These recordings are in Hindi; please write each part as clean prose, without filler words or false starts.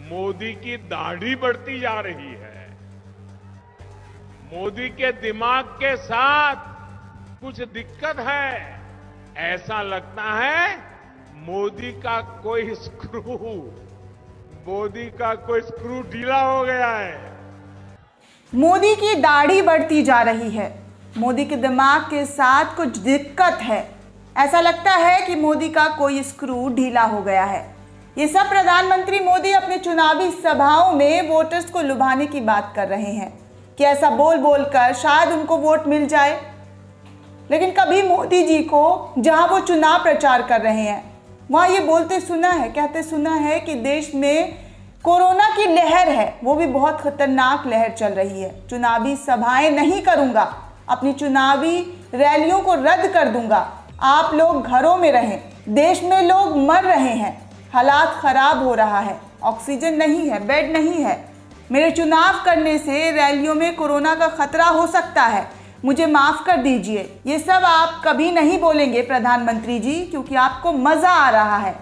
मोदी की दाढ़ी बढ़ती जा रही है। मोदी के दिमाग के साथ कुछ दिक्कत है। ऐसा लगता है मोदी का कोई स्क्रू ढीला हो गया है। मोदी की दाढ़ी बढ़ती जा रही है। मोदी के दिमाग के साथ कुछ दिक्कत है। ऐसा लगता है कि मोदी का कोई स्क्रू ढीला हो गया है। ये सब प्रधानमंत्री मोदी अपने चुनावी सभाओं में वोटर्स को लुभाने की बात कर रहे हैं कि ऐसा बोल बोल कर शायद उनको वोट मिल जाए। लेकिन कभी मोदी जी को जहां वो चुनाव प्रचार कर रहे हैं वहां ये कहते सुना है कि देश में कोरोना की लहर है, वो भी बहुत खतरनाक लहर चल रही है। चुनावी सभाएं नहीं करूंगा, अपनी चुनावी रैलियों को रद्द कर दूंगा। आप लोग घरों में रहें, देश में लोग मर रहे हैं, हालात खराब हो रहा है, ऑक्सीजन नहीं है, बेड नहीं है। मेरे चुनाव करने से रैलियों में कोरोना का खतरा हो सकता है, मुझे माफ कर दीजिए। ये सब आप कभी नहीं बोलेंगे प्रधानमंत्री जी, क्योंकि आपको मजा आ रहा है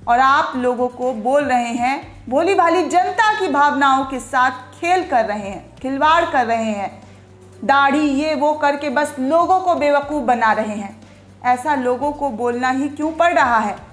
और आप लोगों को बोल रहे हैं, भोली भाली जनता की भावनाओं के साथ खेल कर रहे हैं, खिलवाड़ कर रहे हैं। दाढ़ी ये वो करके बस लोगों को बेवकूफ़ बना रहे हैं। ऐसा लोगों को बोलना ही क्यों पड़ रहा है?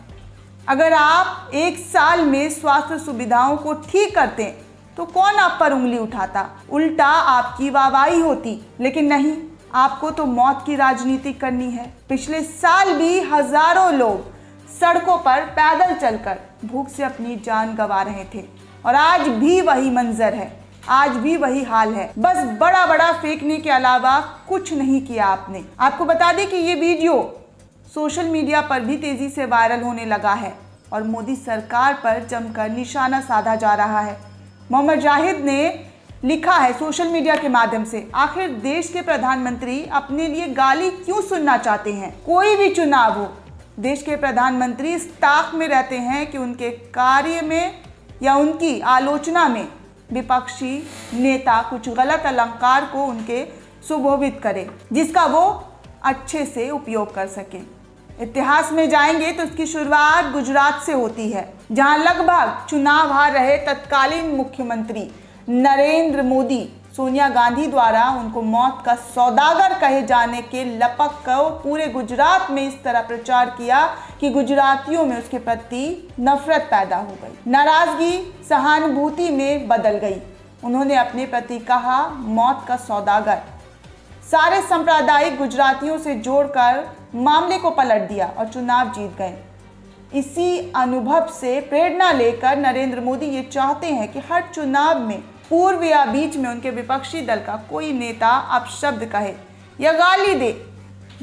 अगर आप एक साल में स्वास्थ्य सुविधाओं को ठीक करते तो कौन आप पर उंगली उठाता, उल्टा आपकी वाहवाही होती। लेकिन नहीं, आपको तो मौत की राजनीति करनी है। पिछले साल भी हजारों लोग सड़कों पर पैदल चलकर भूख से अपनी जान गंवा रहे थे और आज भी वही मंजर है, आज भी वही हाल है। बस बड़ा बड़ा फेंकने के अलावा कुछ नहीं किया आपने। आपको बता दें कि ये वीडियो सोशल मीडिया पर भी तेजी से वायरल होने लगा है और मोदी सरकार पर जमकर निशाना साधा जा रहा है। मोहम्मद जाहिद ने लिखा है सोशल मीडिया के माध्यम से, आखिर देश के प्रधानमंत्री अपने लिए गाली क्यों सुनना चाहते हैं? कोई भी चुनाव हो, देश के प्रधानमंत्री इस ताक में रहते हैं कि उनके कार्य में या उनकी आलोचना में विपक्षी नेता कुछ गलत अलंकार को उनके सुशोभित करे, जिसका वो अच्छे से उपयोग कर सके। इतिहास में जाएंगे तो इसकी शुरुआत गुजरात से होती है, जहां लगभग चुनाव हार रहे तत्कालीन मुख्यमंत्री नरेंद्र मोदी सोनिया गांधी द्वारा उनको मौत का सौदागर कहे जाने के लपक को पूरे गुजरात में इस तरह प्रचार किया कि गुजरातियों में उसके प्रति नफरत पैदा हो गई, नाराजगी सहानुभूति में बदल गई। उन्होंने अपने प्रति कहा मौत का सौदागर। सारे सांप्रदायिक गुजरातियों से जोड़कर मामले को पलट दिया और चुनाव जीत गए। इसी अनुभव से प्रेरणा लेकर नरेंद्र मोदी ये चाहते हैं कि हर चुनाव में पूर्व या बीच में उनके विपक्षी दल का कोई नेता अपशब्द कहे या गाली दे,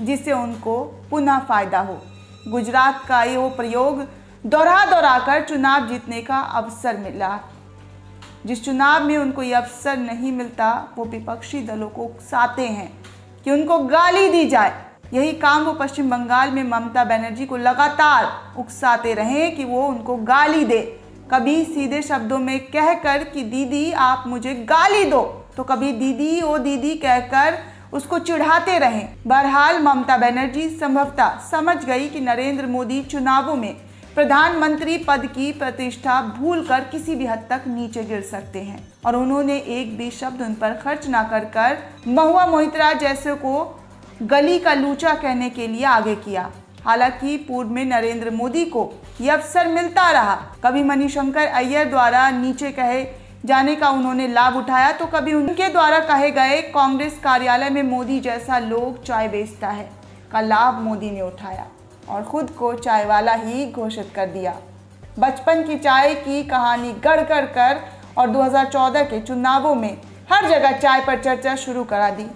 जिससे उनको पुनः फायदा हो। गुजरात का ये वो प्रयोग दोहरा कर चुनाव जीतने का अवसर मिला। जिस चुनाव में उनको ये अवसर नहीं मिलता, वो विपक्षी दलों को उकसाते हैं कि उनको गाली दी जाए। यही काम वो पश्चिम बंगाल में ममता बनर्जी को लगातार उकसाते रहे कि वो उनको गाली दे, कभी सीधे शब्दों में कहकर कि दीदी आप मुझे गाली दो, तो कभी दीदी ओ दीदी कहकर उसको चिढ़ाते रहे। बहरहाल ममता बनर्जी संभवतः समझ गई कि नरेंद्र मोदी चुनावों में प्रधानमंत्री पद की प्रतिष्ठा भूलकर किसी भी हद तक नीचे गिर सकते हैं और उन्होंने एक भी शब्द उन पर खर्च ना कर महुआ मोहित्रा जैसे को गली का लूचा कहने के लिए आगे किया। हालांकि पूर्व में नरेंद्र मोदी को यह अवसर मिलता रहा। कभी मणिशंकर अय्यर द्वारा नीचे कहे जाने का उन्होंने लाभ उठाया, तो कभी उनके द्वारा कहे गए कांग्रेस कार्यालय में मोदी जैसा लोग चाय बेचता है का लाभ मोदी ने उठाया और खुद को चाय वाला ही घोषित कर दिया। बचपन की चाय की कहानी गढ़ कर और 2014 के चुनावों में हर जगह चाय पर चर्चा शुरू करा दी,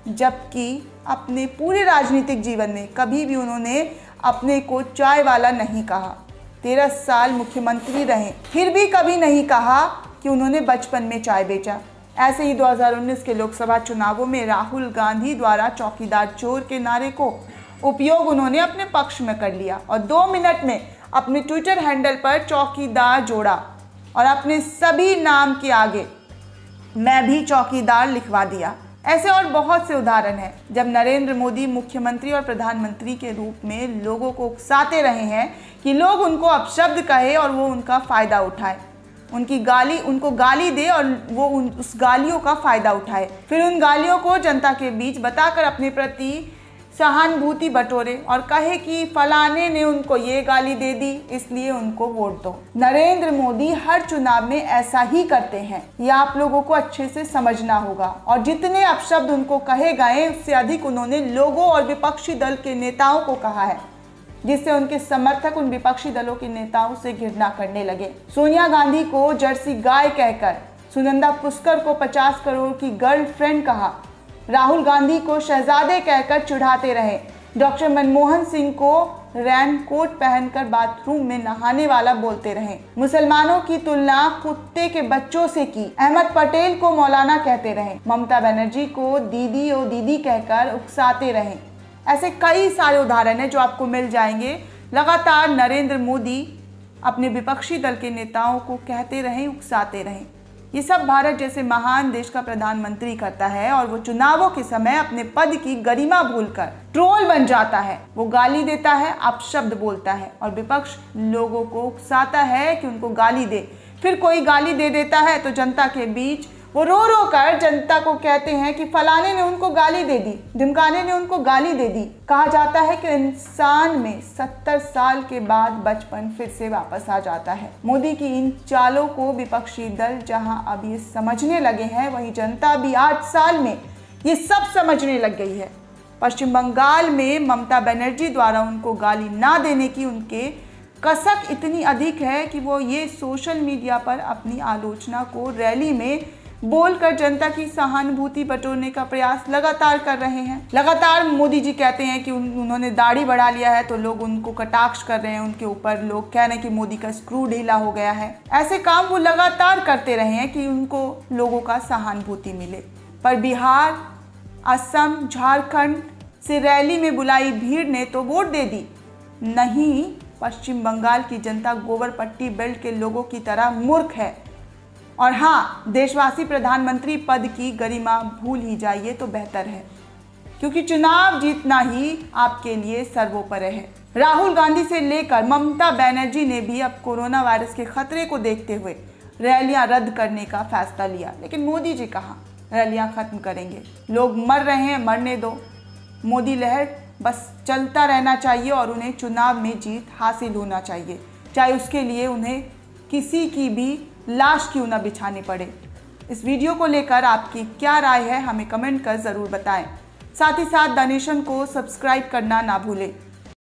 जबकि अपने पूरे राजनीतिक जीवन में कभी भी उन्होंने अपने को चाय वाला नहीं कहा। 13 साल मुख्यमंत्री रहे, फिर भी कभी नहीं कहा कि उन्होंने बचपन में चाय बेचा। ऐसे ही 2019 के लोकसभा चुनावों में राहुल गांधी द्वारा चौकीदार चोर के नारे को उपयोग उन्होंने अपने पक्ष में कर लिया और 2 मिनट में अपने ट्विटर हैंडल पर चौकीदार जोड़ा और अपने सभी नाम के आगे मैं भी चौकीदार लिखवा दिया। ऐसे और बहुत से उदाहरण हैं जब नरेंद्र मोदी मुख्यमंत्री और प्रधानमंत्री के रूप में लोगों को उकसाते रहे हैं कि लोग उनको अपशब्द कहे और वो उनका फायदा उठाए। उनको गाली दे और वो उस गालियों का फायदा उठाए, फिर उन गालियों को जनता के बीच बताकर अपने प्रति सहानुभूति बटोरे और कहे कि फलाने ने उनको ये गाली दे दी इसलिए उनको वोट दो। नरेंद्र मोदी हर चुनाव में ऐसा ही करते हैं, यह आप लोगों को अच्छे से समझना होगा। और जितने अपशब्द उनको कहे गए उससे अधिक उन्होंने लोगों और विपक्षी दल के नेताओं को कहा है, जिससे उनके समर्थक उन विपक्षी दलों के नेताओं से घृणा करने लगे। सोनिया गांधी को जर्सी गाय कहकर, सुनंदा पुष्कर को 50 करोड़ की गर्लफ्रेंड कहा, राहुल गांधी को शहजादे कहकर चिढ़ाते रहे, डॉक्टर मनमोहन सिंह को रेनकोट पहनकर बाथरूम में नहाने वाला बोलते रहे, मुसलमानों की तुलना कुत्ते के बच्चों से की, अहमद पटेल को मौलाना कहते रहे, ममता बनर्जी को दीदी ओ दीदी कहकर उकसाते रहे। ऐसे कई सारे उदाहरण हैं जो आपको मिल जाएंगे। लगातार नरेंद्र मोदी अपने विपक्षी दल के नेताओं को कहते रहे, उकसाते रहे। ये सब भारत जैसे महान देश का प्रधानमंत्री करता है और वो चुनावों के समय अपने पद की गरिमा भूलकर ट्रोल बन जाता है। वो गाली देता है, अपशब्द बोलता है और विपक्ष लोगों को उकसाता है कि उनको गाली दे। फिर कोई गाली दे देता है तो जनता के बीच वो रो रो कर जनता को कहते हैं कि फलाने ने उनको गाली दे दी, ढिमकाने ने उनको गाली दे दी। कहा जाता है कि इंसान में 70 साल के बाद बचपन फिर से वापस आ जाता है। मोदी की इन चालों को विपक्षी दल जहां अब ये समझने लगे हैं, वहीं जनता भी 8 साल में ये सब समझने लग गई है। पश्चिम बंगाल में ममता बनर्जी द्वारा उनको गाली ना देने की उनके कसक इतनी अधिक है कि वो ये सोशल मीडिया पर अपनी आलोचना को रैली में बोलकर जनता की सहानुभूति बटोरने का प्रयास लगातार कर रहे हैं। लगातार मोदी जी कहते हैं कि उन्होंने दाढ़ी बढ़ा लिया है तो लोग उनको कटाक्ष कर रहे हैं, उनके ऊपर लोग कह रहे हैं कि मोदी का स्क्रू ढीला हो गया है। ऐसे काम वो लगातार करते रहे हैं कि उनको लोगों का सहानुभूति मिले। पर बिहार, असम, झारखंड से रैली में बुलाई भीड़ ने तो वोट दे दी। नहीं, पश्चिम बंगाल की जनता गोबरपट्टी बेल्ट के लोगों की तरह मूर्ख है। और हाँ, देशवासी प्रधानमंत्री पद की गरिमा भूल ही जाइए तो बेहतर है, क्योंकि चुनाव जीतना ही आपके लिए सर्वोपरि है। राहुल गांधी से लेकर ममता बनर्जी ने भी अब कोरोना वायरस के खतरे को देखते हुए रैलियां रद्द करने का फैसला लिया, लेकिन मोदी जी कहाँ रैलियां खत्म करेंगे। लोग मर रहे हैं, मरने दो। मोदी लहर बस चलता रहना चाहिए और उन्हें चुनाव में जीत हासिल होना चाहिए, चाहे उसके लिए उन्हें किसी की भी लाश क्यों ना बिछानी पड़े। इस वीडियो को लेकर आपकी क्या राय है हमें कमेंट कर ज़रूर बताएं। साथ ही साथ द नेशन को सब्सक्राइब करना ना भूलें।